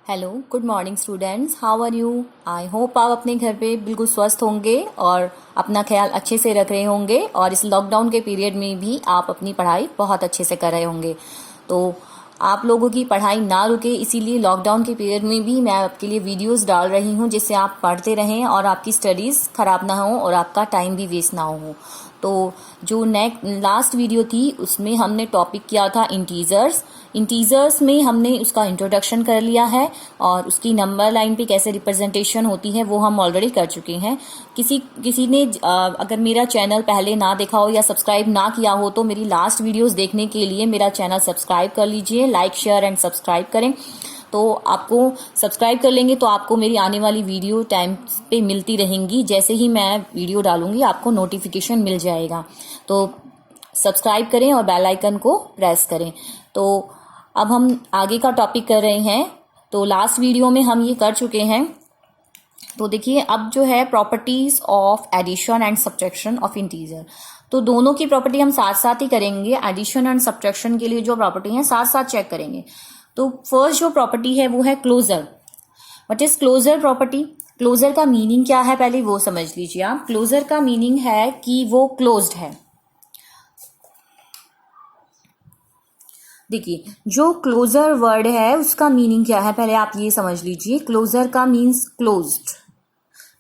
Hello, good morning students, how are you. I hope आप अपने घर पे बिल्कुल स्वस्थ होंगे और अपना ख्याल अच्छे से रख रहे होंगे और इस लॉकडाउन के पीरियड में भी आप अपनी पढ़ाई बहुत अच्छे से कर रहे होंगे। तो आप लोगों की पढ़ाई ना रुके, इसीलिए लॉकडाउन के पीरियड में भी मैं आपके लिए वीडियोस डाल रही हूँ जिससे आप पढ़ते रहें और आपकी स्टडीज़ ख़राब ना हो और आपका टाइम भी वेस्ट ना हो। तो जो लास्ट वीडियो थी उसमें हमने टॉपिक किया था इंटीजर्स में हमने उसका इंट्रोडक्शन कर लिया है और उसकी नंबर लाइन पे कैसे रिप्रेजेंटेशन होती है वो हम ऑलरेडी कर चुके हैं। किसी ने अगर मेरा चैनल पहले ना देखा हो या सब्सक्राइब ना किया हो तो मेरी लास्ट वीडियोस देखने के लिए मेरा चैनल सब्सक्राइब कर लीजिए, लाइक शेयर एंड सब्सक्राइब करें। तो आपको सब्सक्राइब कर लेंगे तो आपको मेरी आने वाली वीडियो टाइम पे मिलती रहेंगी। जैसे ही मैं वीडियो डालूंगी आपको नोटिफिकेशन मिल जाएगा। तो सब्सक्राइब करें और बेल आइकन को प्रेस करें। तो अब हम आगे का टॉपिक कर रहे हैं। तो लास्ट वीडियो में हम ये कर चुके हैं। तो देखिए अब जो है properties of addition and subtraction of integer, तो दोनों की प्रॉपर्टी हम साथ साथ ही करेंगे। एडिशन एंड सब्ट्रैक्शन के लिए जो प्रॉपर्टी है साथ साथ चेक करेंगे। तो फर्स्ट जो प्रॉपर्टी है वो है closure. What is closure property? Closure का मीनिंग क्या है पहले वो समझ लीजिए आप। क्लोजर का मीनिंग है कि वो क्लोज्ड है। देखिए जो क्लोजर वर्ड है उसका मीनिंग क्या है पहले आप ये समझ लीजिए। क्लोजर का मीन्स क्लोज्ड,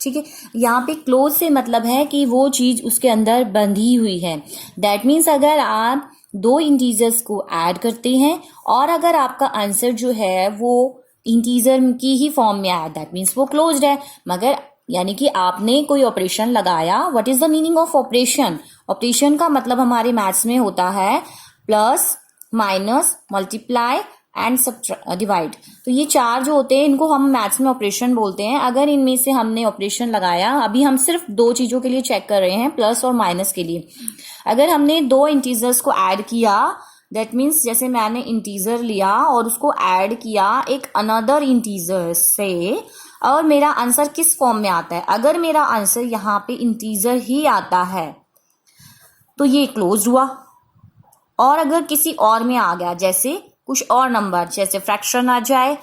ठीक है। यहाँ पे क्लोज से मतलब है कि वो चीज उसके अंदर बंधी हुई है। दैट मीन्स अगर आप दो इंटीजर्स को ऐड करते हैं और अगर आपका आंसर जो है वो इंटीजर की ही फॉर्म में आया, दैट मीन्स वो क्लोज्ड है। मगर यानी कि आपने कोई ऑपरेशन लगाया। What is the meaning of operation? Operation का मतलब हमारे मैथ्स में होता है plus, minus, multiply and divide. तो ये चार जो होते हैं इनको हम मैथ्स में ऑपरेशन बोलते हैं। अगर इनमें से हमने ऑपरेशन लगाया, अभी हम सिर्फ दो चीजों के लिए चेक कर रहे हैं, प्लस और माइनस के लिए। अगर हमने दो इंटीजर्स को ऐड किया, दैट मीन्स जैसे मैंने इंटीजर लिया और उसको ऐड किया एक अनदर इंटीजर से, और मेरा आंसर किस फॉर्म में आता है? अगर मेरा आंसर यहाँ पे इंटीजर ही आता है तो ये क्लोज हुआ। और अगर किसी और में आ गया, जैसे कुछ और नंबर, जैसे फ्रैक्शन आ जाए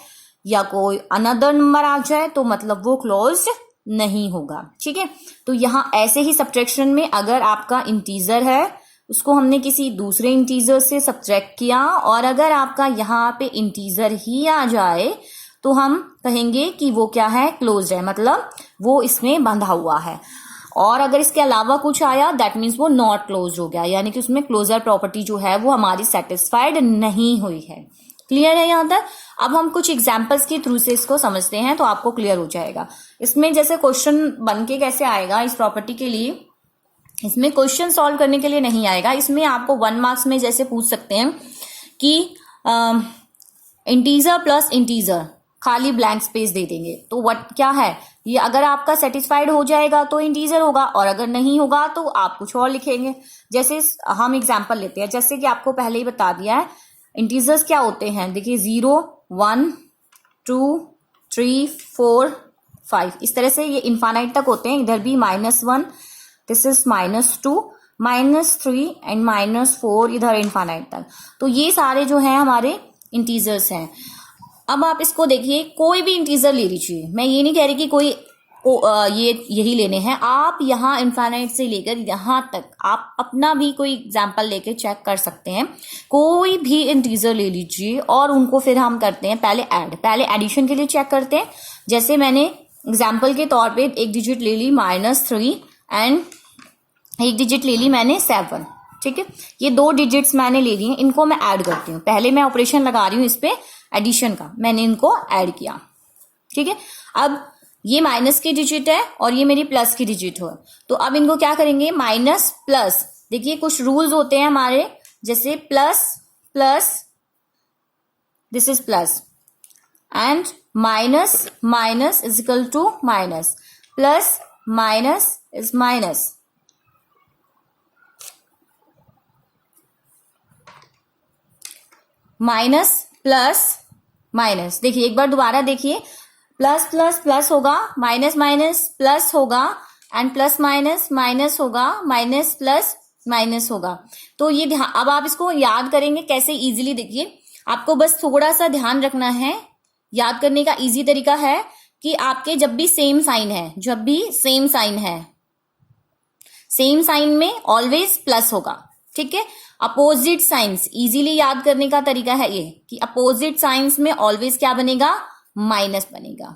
या कोई अनदर नंबर आ जाए, तो मतलब वो क्लोज्ड नहीं होगा, ठीक है। तो यहाँ ऐसे ही सब्ट्रैक्शन में अगर आपका इंटीजर है उसको हमने किसी दूसरे इंटीजर से सब्ट्रैक्ट किया और अगर आपका यहाँ पे इंटीजर ही आ जाए तो हम कहेंगे कि वो क्या है? क्लोज्ड है, मतलब वो इसमें बंधा हुआ है। और अगर इसके अलावा कुछ आया दैट मीन्स वो नॉट क्लोज हो गया, यानी कि उसमें क्लोजर प्रॉपर्टी जो है वो हमारी सेटिस्फाइड नहीं हुई है। क्लियर है यहाँ तक? अब हम कुछ एग्जांपल्स के थ्रू से इसको समझते हैं तो आपको क्लियर हो जाएगा। इसमें जैसे क्वेश्चन बन के कैसे आएगा इस प्रॉपर्टी के लिए, इसमें क्वेश्चन सॉल्व करने के लिए नहीं आएगा। इसमें आपको 1 मार्क्स में जैसे पूछ सकते हैं कि इंटीजर प्लस इंटीजर, खाली ब्लैंक स्पेस दे देंगे। तो व्हाट क्या है ये? अगर आपका सेटिस्फाइड हो जाएगा तो इंटीजर होगा और अगर नहीं होगा तो आप कुछ और लिखेंगे। जैसे हम एग्जांपल लेते हैं, जैसे कि आपको पहले ही बता दिया है इंटीजर्स क्या होते हैं। देखिए 0, 1, 2, 3, 4, 5, इस तरह से ये इनफाइनाइट तक होते हैं। इधर भी -1, दिस इज -2, -3 एंड -4, इधर इनफाइनाइट तक। तो ये सारे जो हैं हमारे इंटीजर्स हैं। अब आप इसको देखिए, कोई भी इंटीजर ले लीजिए। मैं ये नहीं कह रही कि कोई यही लेने हैं। आप यहाँ इनफाइनाइट से लेकर यहाँ तक आप अपना भी कोई एग्जाम्पल लेके चेक कर सकते हैं। कोई भी इंटीजर ले लीजिए और उनको फिर हम करते हैं पहले एडिशन के लिए चेक करते हैं। जैसे मैंने एग्जाम्पल के तौर पे एक डिजिट ले ली -3 एंड एक डिजिट ले ली मैंने 7, ठीक है। ये दो डिजिट्स मैंने ले लिए, इनको मैं ऐड करती हूँ। पहले मैं ऑपरेशन लगा रही हूँ इस पे एडिशन का, मैंने इनको ऐड किया, ठीक है। अब ये माइनस की डिजिट है और ये मेरी प्लस की डिजिट हो, तो अब इनको क्या करेंगे? Minus plus. देखिए कुछ रूल्स होते हैं हमारे, जैसे plus plus, this is plus, and minus minus is equal to minus, plus minus is minus. Minus plus minus, देखिए एक बार दोबारा देखिए, प्लस प्लस प्लस होगा, माइनस माइनस प्लस होगा, एंड प्लस माइनस माइनस होगा, माइनस प्लस माइनस होगा। तो ये अब आप इसको याद करेंगे कैसे इजीली। देखिए आपको बस थोड़ा सा ध्यान रखना है याद करने का इजी तरीका है कि आपके जब भी सेम साइन है, जब भी सेम साइन है, सेम साइन में ऑलवेज प्लस होगा, ठीक है। अपोजिट साइंस, इजीली याद करने का तरीका है ये कि अपोजिट साइंस में ऑलवेज क्या बनेगा, माइनस बनेगा,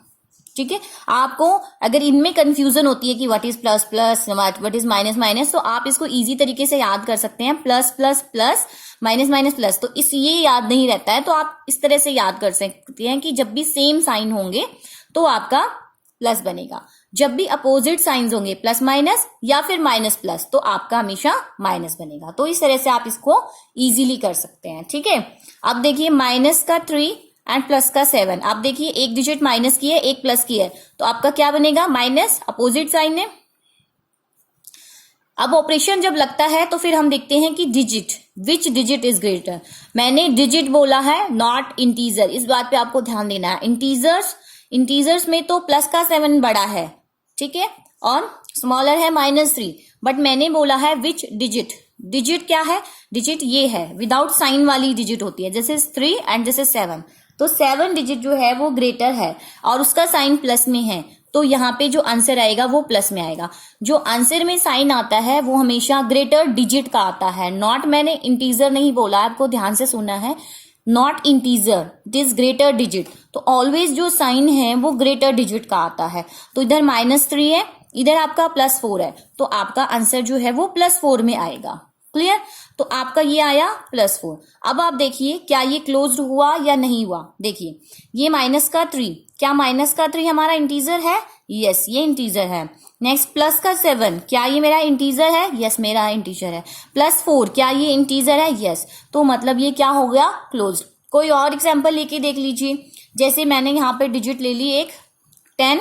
ठीक है। आपको अगर इनमें कंफ्यूजन होती है कि what is plus plus, what is minus minus, तो आप इसको इजी तरीके से याद कर सकते हैं, plus plus plus, minus minus plus. तो इस ये याद नहीं रहता है तो आप इस तरह से याद कर सकते हैं कि जब भी सेम साइन होंगे तो आपका प्लस बनेगा, जब भी अपोजिट साइंस होंगे प्लस माइनस या फिर माइनस प्लस, तो आपका हमेशा माइनस बनेगा। तो इस तरह से आप इसको इजीली कर सकते हैं, ठीक है। अब देखिए माइनस का 3 एंड प्लस का 7, आप देखिए एक डिजिट माइनस की है, एक प्लस की है, तो आपका क्या बनेगा, माइनस, अपोजिट साइन है। अब ऑपरेशन जब लगता है तो फिर हम देखते हैं कि digit, which digit is greater. मैंने डिजिट बोला है, नॉट इंटीजर, इस बात पे आपको ध्यान देना है। इंटीजर्स में तो प्लस का 7 बड़ा है, ठीक है, और स्मॉलर है -3, बट मैंने बोला है विच डिजिट। डिजिट क्या है, डिजिट ये है, विदाउट साइन वाली डिजिट होती है, जैसे 3 एंड जैसे 7, तो 7 डिजिट जो है वो ग्रेटर है और उसका साइन प्लस में है, तो यहाँ पे जो आंसर आएगा वो प्लस में आएगा। जो आंसर में साइन आता है वो हमेशा ग्रेटर डिजिट का आता है, नॉट, मैंने इंटीजर नहीं बोला, आपको ध्यान से सुनना है, not integer, it is greater digit. तो ऑलवेज जो साइन है वो ग्रेटर डिजिट का आता है। तो इधर -3 है, इधर आपका +4 है, तो आपका आंसर जो है वो +4 में आएगा। क्लियर, तो आपका ये आया +4। अब आप देखिए क्या ये क्लोज्ड हुआ या नहीं हुआ। देखिए ये -3, क्या -3 हमारा इंटीजर है, यस ये इंटीजर है। नेक्स्ट प्लस का 7, क्या ये मेरा इंटीजर है, यस मेरा इंटीजर है। +4, क्या ये इंटीजर है, यस, तो मतलब ये क्या हो गया, क्लोज्ड। कोई और एग्जांपल लेके देख लीजिए, जैसे मैंने यहाँ पे डिजिट ले ली एक 10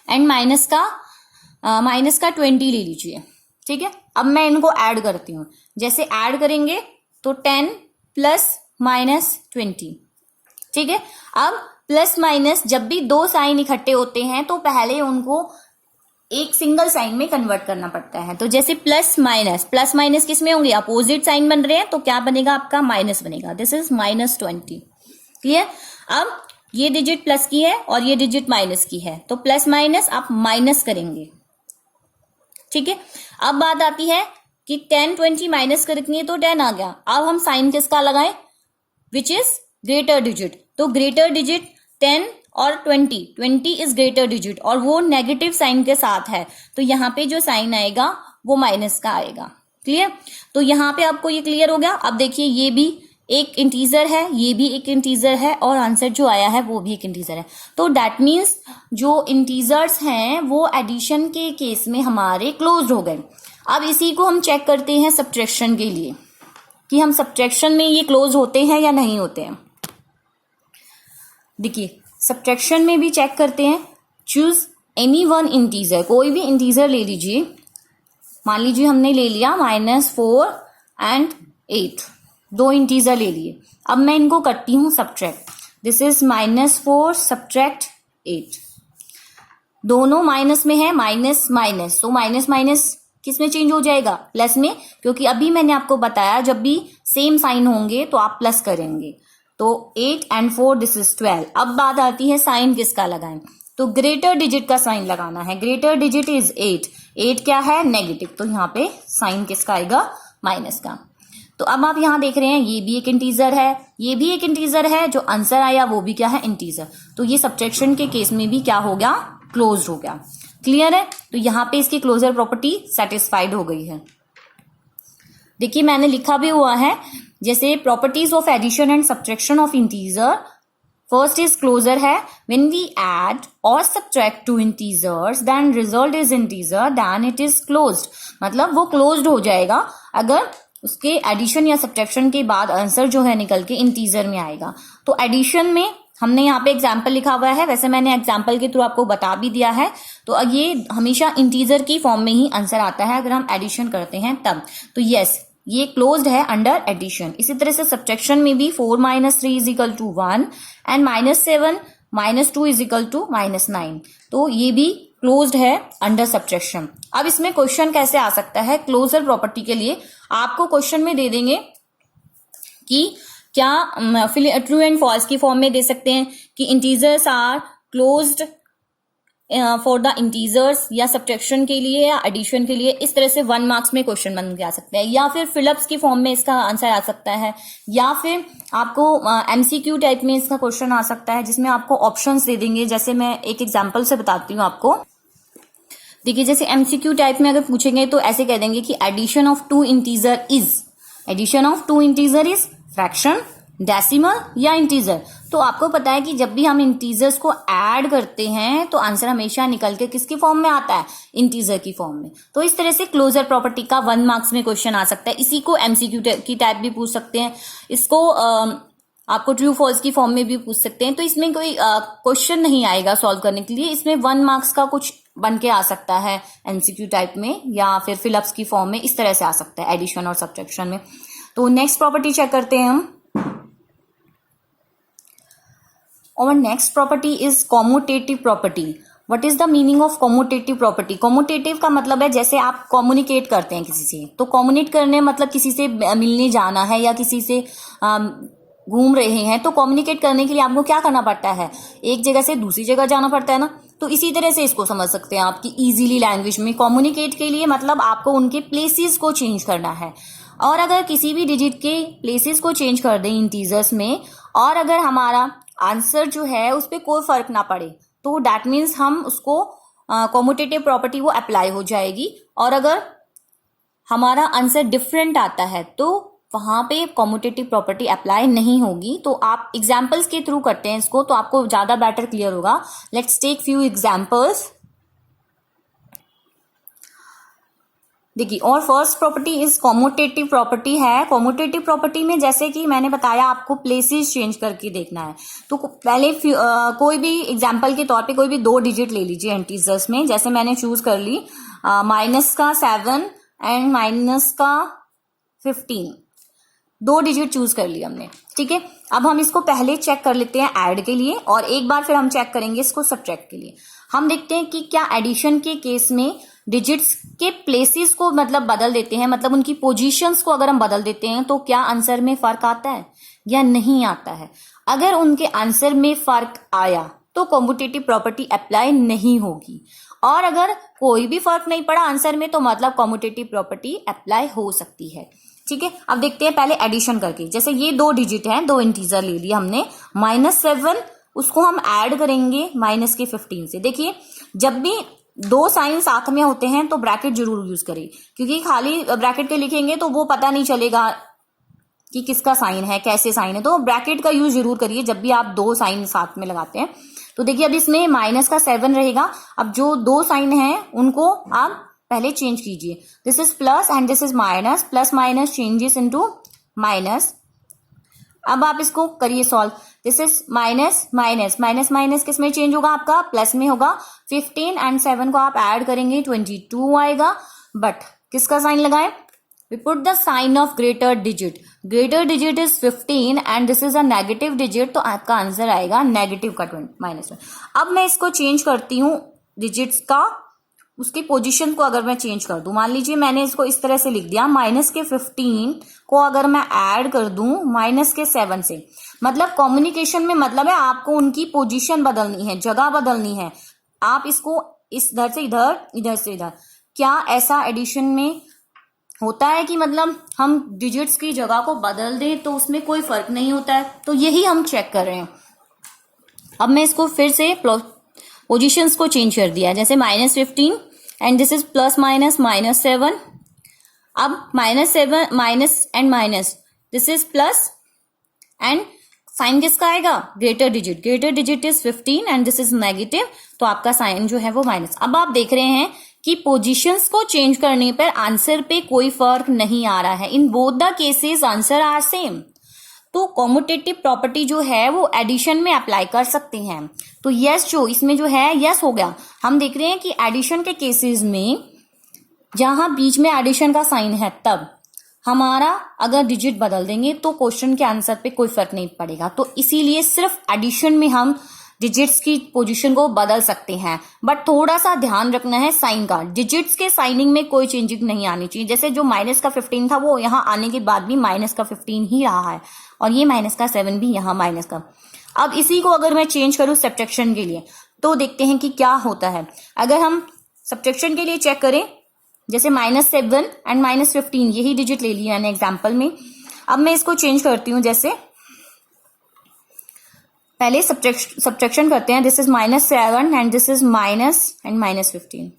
एंड माइनस का 20 ले लीजिए, ठीक है। अब मैं इनको ऐड करती हूँ, जैसे ऐड करेंगे तो 10 + -20, ठीक है। अब प्लस माइनस जब भी दो साइन इकट्ठे होते हैं तो पहले उनको एक सिंगल साइन में कन्वर्ट करना पड़ता है। तो जैसे प्लस माइनस किस में होंगे, अपोजिट साइन बन रहे हैं, तो क्या बनेगा आपका, माइनस बनेगा, दिस इज -20। क्लियर, अब ये डिजिट प्लस की है और ये डिजिट माइनस की है, तो प्लस माइनस आप माइनस करेंगे, ठीक है। अब बात आती है कि 10 20 माइनस करेंगे तो 10 आ गया। अब हम साइन किसका लगाएं, विच इज ग्रेटर डिजिट, तो ग्रेटर डिजिट 10 और 20 इज ग्रेटर डिजिट और वो नेगेटिव साइन के साथ है, तो यहाँ पे जो साइन आएगा वो माइनस का आएगा। क्लियर, तो यहाँ पे आपको ये क्लियर हो गया। अब देखिए ये भी एक इंटीजर है, ये भी एक इंटीजर है और आंसर जो आया है वो भी एक इंटीजर है। तो दैट मीन्स जो इंटीजर्स हैं वो एडिशन के केस में हमारे क्लोज हो गए। अब इसी को हम चेक करते हैं सब्ट्रैक्शन के लिए कि हम सब्ट्रैक्शन में ये क्लोज होते हैं या नहीं होते हैं। देखिए सब्ट्रैक्शन में भी चेक करते हैं, चूज एनी वन इंटीजर, कोई भी इंटीजर ले लीजिए। मान लीजिए हमने ले लिया -4 एंड 8, दो इंटीजर ले लिए। अब मैं इनको करती हूं सब्ट्रैक्ट, दिस इज -4 सब्ट्रैक्ट 8, दोनों माइनस में है, माइनस माइनस, तो माइनस माइनस किस में चेंज हो जाएगा, प्लस में, क्योंकि अभी मैंने आपको बताया जब भी सेम साइन होंगे तो आप प्लस करेंगे। तो 8 एंड 4 दिस इज 12। अब बात आती है साइन किसका लगाएं, तो ग्रेटर डिजिट का साइन लगाना है। ग्रेटर डिजिट इज 8 क्या है, नेगेटिव, तो यहाँ पे साइन किसका आएगा, माइनस का। तो अब आप यहाँ देख रहे हैं ये भी एक इंटीजर है, ये भी एक इंटीजर है, जो आंसर आया वो भी क्या है, इंटीजर। तो ये सब्ट्रैक्शन के केस में भी क्या हो गया, क्लोज हो गया। क्लियर है, तो यहाँ पे इसकी क्लोजर प्रॉपर्टी सेटिस्फाइड हो गई है। देखिए मैंने लिखा भी हुआ है, जैसे properties of addition and subtraction of integer, first is closure है, व्हेन वी ऐड और subtract two integers then result is integer then it is closed, मतलब वो क्लोज्ड हो जाएगा अगर उसके एडिशन या सब्ट्रैक्शन के बाद आंसर जो है निकल के इंटीजर में आएगा। तो एडिशन में हमने यहाँ पे एग्जाम्पल लिखा हुआ है, वैसे मैंने एग्जाम्पल के थ्रू आपको बता भी दिया है। तो ये हमेशा इंटीजर की फॉर्म में ही आंसर आता है अगर हम एडिशन करते हैं तब। तो यस ये क्लोज्ड है अंडर एडिशन। इसी तरह से सब्ट्रैक्शन में भी 4 - 3 = 1 एंड -7 - 2 = -9, तो ये भी क्लोज्ड है अंडर सब्ट्रैक्शन। अब इसमें क्वेश्चन कैसे आ सकता है क्लोजर प्रॉपर्टी के लिए, आपको क्वेश्चन में दे देंगे कि क्या ट्रू एंड फॉल्स की फॉर्म में दे सकते हैं कि integers are closed for the integers, या सब्ट्रैक्शन के लिए या एडिशन के लिए। इस तरह से 1 मार्क्स में क्वेश्चन बन के आ सकते हैं, या फिर फिलअप्स की फॉर्म में इसका आंसर आ सकता है, या फिर आपको एमसीक्यू टाइप में इसका क्वेश्चन आ सकता है जिसमें आपको ऑप्शंस दे देंगे। जैसे मैं एक एग्जांपल से बताती हूँ आपको। देखिए, जैसे एमसीक्यू टाइप में अगर पूछेंगे तो ऐसे कह देंगे कि addition of two integer is fraction, decimal या इंटीजर। तो आपको पता है कि जब भी हम इंटीजर्स को ऐड करते हैं तो आंसर हमेशा निकल के किसकी फॉर्म में आता है, इंटीजर की फॉर्म में। तो इस तरह से क्लोजर प्रॉपर्टी का 1 मार्क्स में क्वेश्चन आ सकता है। इसी को एमसीक्यू की टाइप भी पूछ सकते हैं, इसको आपको ट्रू फॉल्स की फॉर्म में भी पूछ सकते हैं। तो इसमें कोई क्वेश्चन नहीं आएगा सॉल्व करने के लिए, इसमें 1 मार्क्स का कुछ बन के आ सकता है एमसीक्यू टाइप में, या फिर फिलअप्स की फॉर्म में, इस तरह से आ सकता है एडिशन और सब्ट्रैक्शन में। तो नेक्स्ट प्रॉपर्टी चेक करते हैं हम। और next property is commutative property. What is the meaning of commutative property? Commutative का मतलब है जैसे आप कम्युनिकेट करते हैं किसी से, तो कम्युनिकेट करने मतलब किसी से मिलने जाना है या किसी से घूम रहे हैं, तो कम्युनिकेट करने के लिए आपको क्या करना पड़ता है, एक जगह से दूसरी जगह जाना पड़ता है ना। तो इसी तरह से इसको समझ सकते हैं आपकी इजीली लैंग्वेज में। कम्युनिकेट के लिए मतलब आपको उनके प्लेसेस को चेंज करना है, और अगर किसी भी डिजिट के प्लेसेस को चेंज कर दें इंटीजर्स में, और अगर हमारा आंसर जो है उस पर कोई फर्क ना पड़े, तो दैट मीन्स हम उसको कॉम्यूटेटिव प्रॉपर्टी वो अप्लाई हो जाएगी। और अगर हमारा आंसर डिफरेंट आता है तो वहां पे कॉम्यूटेटिव प्रॉपर्टी अप्लाई नहीं होगी। तो आप एग्जांपल्स के थ्रू करते हैं इसको, तो आपको ज्यादा बेटर क्लियर होगा। Let's take few examples. देखिए, और first property is commutative property है। कॉम्यूटेटिव प्रॉपर्टी में जैसे कि मैंने बताया आपको प्लेसेस चेंज करके देखना है, तो पहले कोई भी एग्जांपल के तौर पे कोई भी 2 डिजिट ले लीजिए इंटीजर्स में। जैसे मैंने चूज कर ली -7 एंड -15, 2 डिजिट चूज कर ली हमने, ठीक है। अब हम इसको पहले चेक कर लेते हैं ऐड के लिए, और एक बार फिर हम चेक करेंगे इसको सब्ट्रैक्ट के लिए। हम देखते हैं कि क्या एडिशन के केस में डिजिट्स के प्लेसेस को मतलब बदल देते हैं, मतलब उनकी पोजीशंस को अगर हम बदल देते हैं तो क्या आंसर में फर्क आता है या नहीं आता है। अगर उनके आंसर में फर्क आया तो कॉम्यूटेटिव प्रॉपर्टी अप्लाई नहीं होगी, और अगर कोई भी फर्क नहीं पड़ा आंसर में तो मतलब कॉम्यूटेटिव प्रॉपर्टी अप्लाई हो सकती है, ठीक है। अब देखते हैं पहले एडिशन करके। जैसे ये 2 डिजिट हैं, 2 इंटीजर ले लिया हमने, -7 उसको हम ऐड करेंगे -15 से। देखिए, जब भी 2 साइन साथ में होते हैं तो ब्रैकेट जरूर यूज करें, क्योंकि खाली ब्रैकेट के लिखेंगे तो वो पता नहीं चलेगा कि किसका साइन है, कैसे साइन है। तो ब्रैकेट का यूज जरूर करिए जब भी आप 2 साइन साथ में लगाते हैं। तो देखिए, अब इसमें -7 रहेगा। अब जो 2 साइन है उनको आप पहले चेंज कीजिए। This is plus and this is minus, plus minus changes into minus. अब आप इसको करिए solve. This is minus minus, minus minus किस में चेंज होगा, आपका प्लस में होगा। 15 एंड 7 को आप ऐड करेंगे 22 आएगा, बट किसका साइन लगाएं, we put the sign of greater digit. Greater digit is 15 and this is a negative digit, तो आपका आंसर आएगा नेगेटिव का -1। अब मैं इसको चेंज करती हूँ डिजिट्स का, उसकी पोजीशन को अगर मैं चेंज कर दूं, मान लीजिए मैंने इसको इस तरह से लिख दिया, -15 को अगर मैं ऐड कर दूं -7 से, मतलब कम्युनिकेशन में मतलब है आपको उनकी पोजीशन बदलनी है, जगह बदलनी है। आप इसको इधर से इधर, इधर से इधर। क्या ऐसा एडिशन में होता है कि मतलब हम डिजिट्स की जगह को बदल दें तो उसमें कोई फर्क नहीं होता है? तो यही हम चेक कर रहे हैं। अब मैं इसको फिर से पोजीशंस को चेंज कर दिया, जैसे -15 and this is plus minus -7। अब -7 minus and minus, this is plus and sign किसका आएगा, greater digit. Greater digit is 15 and this is negative, तो आपका साइन जो है वो माइनस। अब आप देख रहे हैं कि पोजीशंस को चेंज करने पर आंसर पे कोई फर्क नहीं आ रहा है। In both the cases answer are same. तो कॉम्यूटेटिव प्रॉपर्टी जो है वो एडिशन में अप्लाई कर सकते हैं। तो यस, जो इसमें जो है यस हो गया। हम देख रहे हैं कि एडिशन के केसेस में जहां बीच में एडिशन का साइन है, तब हमारा अगर डिजिट बदल देंगे तो क्वेश्चन के आंसर पे कोई फर्क नहीं पड़ेगा। तो इसीलिए सिर्फ एडिशन में हम डिजिट्स की पोजीशन को बदल सकते हैं, बट थोड़ा सा ध्यान रखना है साइन का। डिजिट्स के साइनिंग में कोई चेंजिंग नहीं आनी चाहिए। जैसे जो -15 था वो यहाँ आने के बाद भी -15 ही रहा है, और ये माइनस का 7 भी यहाँ माइनस का। अब इसी को अगर मैं चेंज करूँ सब्ट्रैक्शन के लिए तो देखते हैं कि क्या होता है। अगर हम सब्ट्रैक्शन के लिए चेक करें, जैसे -7 एंड -15 यही डिजिट ले लिया मैंने एग्जाम्पल में। अब मैं इसको चेंज करती हूँ, जैसे पहले सब्ट्रैक्शन करते हैं। This is -7 and this is minus and -15।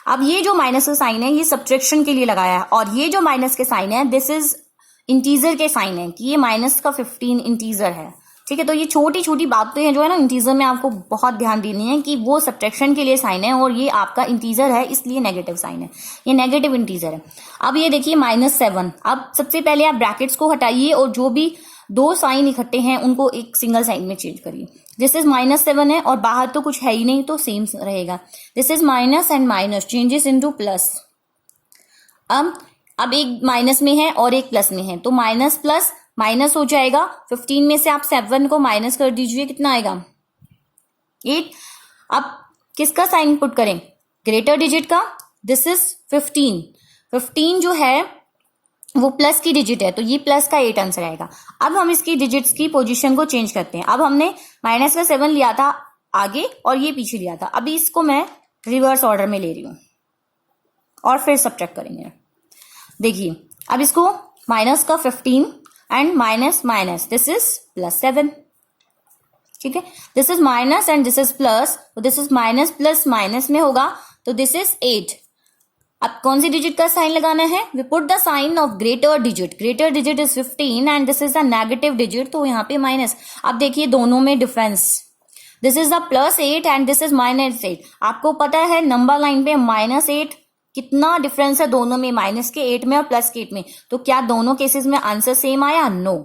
अब ये जो माइनस का साइन है ये सब्ट्रैक्शन के लिए लगाया है, और ये जो माइनस के साइन है दिस इज इंटीजर के साइन है कि ये माइनस का 15 इंटीजर है। ठीक है, तो ये छोटी छोटी बातें हैं जो है ना इंटीजर में आपको बहुत ध्यान देनी है कि वो सब्ट्रैक्शन के लिए साइन है और ये आपका इंटीजर है इसलिए नेगेटिव साइन है, ये नेगेटिव इंटीजर है। अब ये देखिए -7। अब सबसे पहले आप ब्रैकेट्स को हटाइए और जो भी दो साइन इकट्ठे हैं उनको एक सिंगल साइन में चेंज करिए। दिस इज -7 है और बाहर तो कुछ है ही नहीं तो सेम रहेगा। This is minus and minus changes into plus. अब एक माइनस में है और एक प्लस में है तो माइनस प्लस माइनस हो जाएगा। 15 में से आप 7 को माइनस कर दीजिए, कितना आएगा 8। अब किसका साइन पुट करें, ग्रेटर डिजिट का। दिस इज 15 जो है वो प्लस की डिजिट है तो ये प्लस का 8 आंसर आएगा। अब हम इसकी डिजिट्स की पोजीशन को चेंज करते हैं। अब हमने माइनस का 7 लिया था आगे और ये पीछे लिया था, अभी इसको मैं रिवर्स ऑर्डर में ले रही हूं और फिर सब्ट्रैक्ट करेंगे। देखिए अब इसको माइनस का 15 and minus minus, this is +7। ठीक है, this is minus and this is plus, तो this is minus plus minus में होगा तो दिस इज 8। अब कौन सी डिजिट का साइन लगाना है, we put the sign of greater digit. Greater digit is 15 and this is the negative digit तो यहाँ पे माइनस। अब देखिए दोनों में difference, this is the +8 and this is -8। आपको पता है नंबर लाइन पे -8 कितना डिफरेंस है दोनों में, माइनस के 8 में और प्लस के 8 में। तो क्या दोनों केसेस में आंसर सेम आया, नो।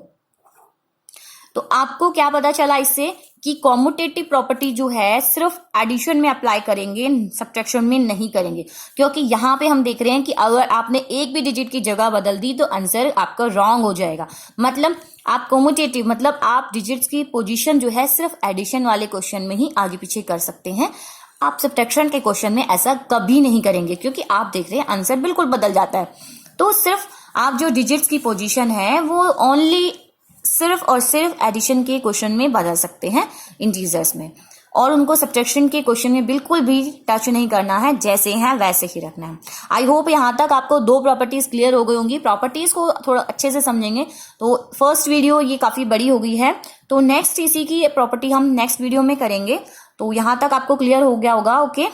तो आपको क्या पता चला इससे कि कॉम्यूटेटिव प्रॉपर्टी जो है सिर्फ एडिशन में अप्लाई करेंगे, सब्ट्रैक्शन में नहीं करेंगे, क्योंकि यहाँ पे हम देख रहे हैं कि अगर आपने एक भी डिजिट की जगह बदल दी तो आंसर आपका रॉन्ग हो जाएगा। मतलब आप कॉम्यूटेटिव मतलब आप डिजिट्स की पोजीशन जो है सिर्फ एडिशन वाले क्वेश्चन में ही आगे पीछे कर सकते हैं। आप सब्ट्रैक्शन के क्वेश्चन में ऐसा कभी नहीं करेंगे क्योंकि आप देख रहे हैं आंसर बिल्कुल बदल जाता है। तो सिर्फ आप जो डिजिट्स की पोजीशन है वो ओनली सिर्फ और सिर्फ एडिशन के क्वेश्चन में बदल सकते हैं इंटीजर्स में, और उनको सब्ट्रैक्शन के क्वेश्चन में बिल्कुल भी टच नहीं करना है, जैसे हैं वैसे ही रखना है। आई होप यहाँ तक आपको दो प्रॉपर्टीज क्लियर हो गई होंगी। प्रॉपर्टीज को थोड़ा अच्छे से समझेंगे तो फर्स्ट वीडियो ये काफी बड़ी हो गई है, तो नेक्स्ट इसी की प्रॉपर्टी हम नेक्स्ट वीडियो में करेंगे। तो यहाँ तक आपको क्लियर हो गया होगा। ओके।